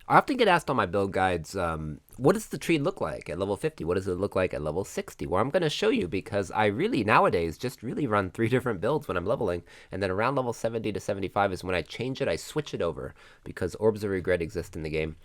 I often get asked on my build guides, what does the tree look like at level 50? What does it look like at level 60? Well, I'm going to show you because I really nowadays just really run 3 different builds when I'm leveling. And then around level 70 to 75 is when I change it, I switch it over because Orbs of Regret exist in the game.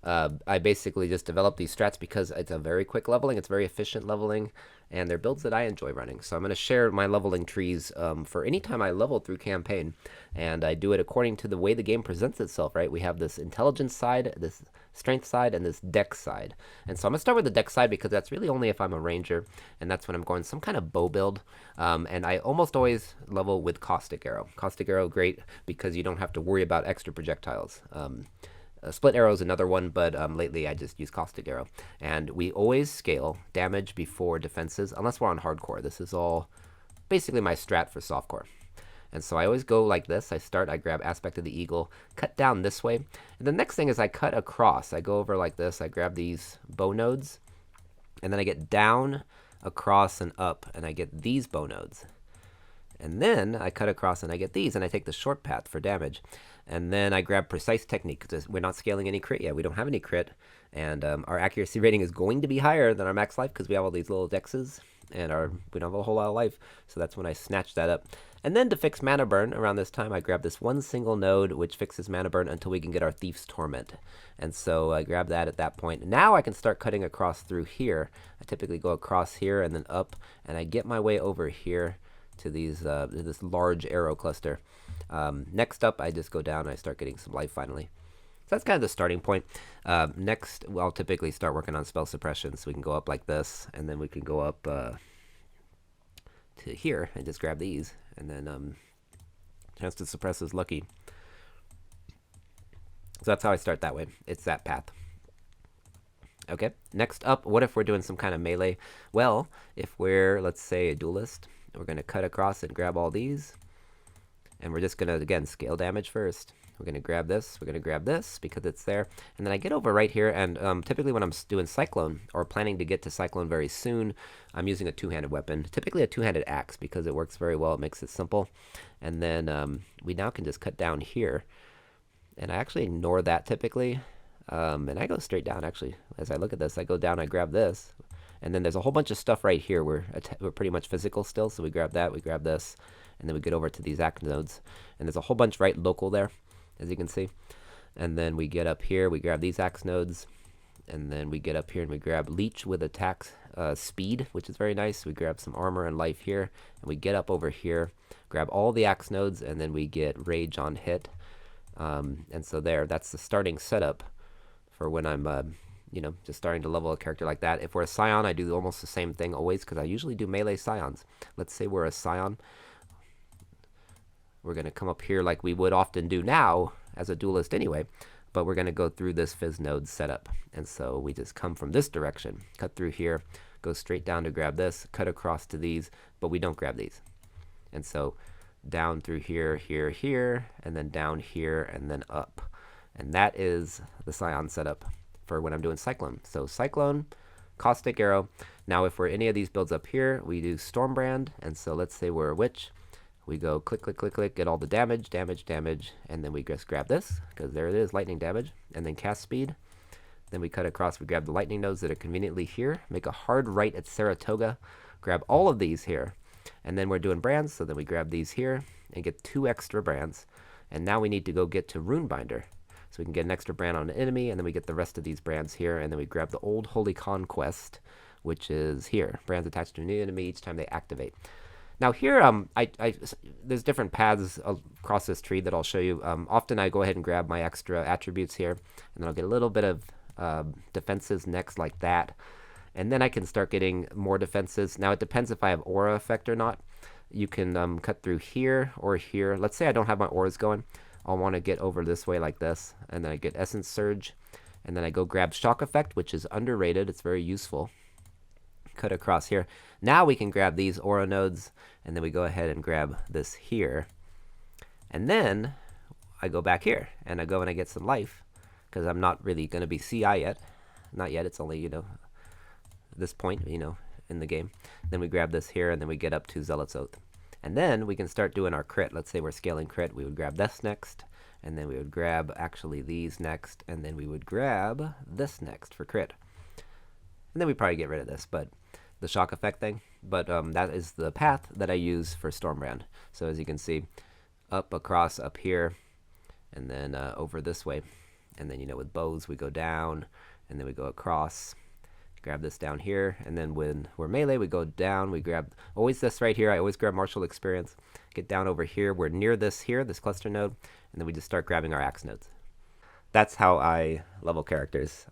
I basically just developed these strats because it's a very quick leveling, it's very efficient leveling, and they're builds that I enjoy running. So I'm going to share my leveling trees for any time I level through campaign, and I do it according to the way the game presents itself, right? We have this intelligence side, this strength side, and this dex side. And so I'm going to start with the dex side because that's really only if I'm a ranger, and that's when I'm going some kind of bow build. And I almost always level with Caustic Arrow. Caustic Arrow, great because you don't have to worry about extra projectiles. Split Arrow is another one, but lately I just use Caustic Arrow. And we always scale damage before defenses, unless we're on hardcore. This is all basically my strat for softcore. And so I always go like this. I grab Aspect of the Eagle, cut down this way. And the next thing is I cut across. I go over like this. I grab these bow nodes, and then I get down, across, and up, and I get these bow nodes. And then I cut across and I get these, and I take the short path for damage. And then I grab Precise Technique because we're not scaling any crit yet. We don't have any crit. And our accuracy rating is going to be higher than our max life because we have all these little dexes and we don't have a whole lot of life. So that's when I snatch that up. And then to fix mana burn around this time, I grab this one single node which fixes mana burn until we can get our Thief's Torment. And so I grab that at that point. Now I can start cutting across through here. I typically go across here and then up, and I get my way over here to this large arrow cluster. Next up, I just go down and I start getting some life finally. So that's kind of the starting point. Next, I'll typically start working on spell suppression, so we can go up like this, and then we can go up to here and just grab these, and then chance to suppress is lucky. So that's how I start that way. It's that path. Okay, next up, what if we're doing some kind of melee? Well, if we're, let's say, a duelist, we're going to cut across and grab all these. And we're just going to, again, scale damage first. We're going to grab this. We're going to grab this because it's there. And then I get over right here. And typically when I'm doing Cyclone or planning to get to Cyclone very soon, I'm using a two-handed weapon. Typically a two-handed axe because it works very well. It makes it simple. And then we now can just cut down here. And I actually ignore that typically. And I go straight down, actually. As I look at this, I go down, I grab this. And then there's a whole bunch of stuff right here. We're pretty much physical still, so we grab that, we grab this, and then we get over to these axe nodes. And there's a whole bunch right local there, as you can see. And then we get up here, we grab these axe nodes, and then we get up here and we grab Leech with attack speed, which is very nice. We grab some armor and life here, and we get up over here, grab all the axe nodes, and then we get Rage on hit. And so that's the starting setup for when I'm just starting to level a character like that. If we're a Scion, I do almost the same thing always because I usually do melee Scions. Let's say we're a Scion. We're going to come up here like we would often do now as a duelist anyway, but we're going to go through this Fizz node setup. And so we just come from this direction, cut through here, go straight down to grab this, cut across to these, but we don't grab these. And so down through here, here, here, and then down here, and then up. And that is the Scion setup for when I'm doing Cyclone. So Cyclone, Caustic Arrow. Now if we're any of these builds up here, we do Stormbrand. And so let's say we're a witch. We go click, click, click, click, get all the damage, damage, damage, and then we just grab this, because there it is, lightning damage, and then cast speed. Then we cut across, we grab the lightning nodes that are conveniently here, make a hard right at Saratoga, grab all of these here, and then we're doing brands, so then we grab these here, and get 2 extra brands. And now we need to go get to Runebinder. So we can get an extra brand on an enemy, and then we get the rest of these brands here, and then we grab the Old Holy Conquest, which is here. Brands attached to a new enemy each time they activate. Now here, there's different paths across this tree that I'll show you. Often I go ahead and grab my extra attributes here, and then I'll get a little bit of defenses next like that. And then I can start getting more defenses. Now it depends if I have aura effect or not. You can cut through here or here. Let's say I don't have my auras going. I'll want to get over this way like this, and then I get Essence Surge, and then I go grab Shock Effect, which is underrated. It's very useful. Cut across here. Now we can grab these aura nodes, and then we go ahead and grab this here. And then I go back here, and I go and I get some life, because I'm not really going to be CI yet. Not yet. It's only, this point, in the game. Then we grab this here, and then we get up to Zealot's Oath. And then we can start doing our crit. Let's say we're scaling crit. We would grab this next, and then we would grab actually these next, and then we would grab this next for crit. And then we probably get rid of this, but the shock effect thing. But that is the path that I use for Stormbrand. So as you can see, up, across, up here, and then over this way. And then, with bows, we go down, and then we go across. Grab this down here, and then when we're melee, we go down. We grab always this right here. I always grab martial experience. Get down over here. We're near this here, this cluster node, and then we just start grabbing our axe nodes. That's how I level characters.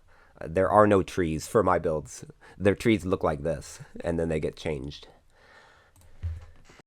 There are no trees for my builds. Their trees look like this, and then they get changed.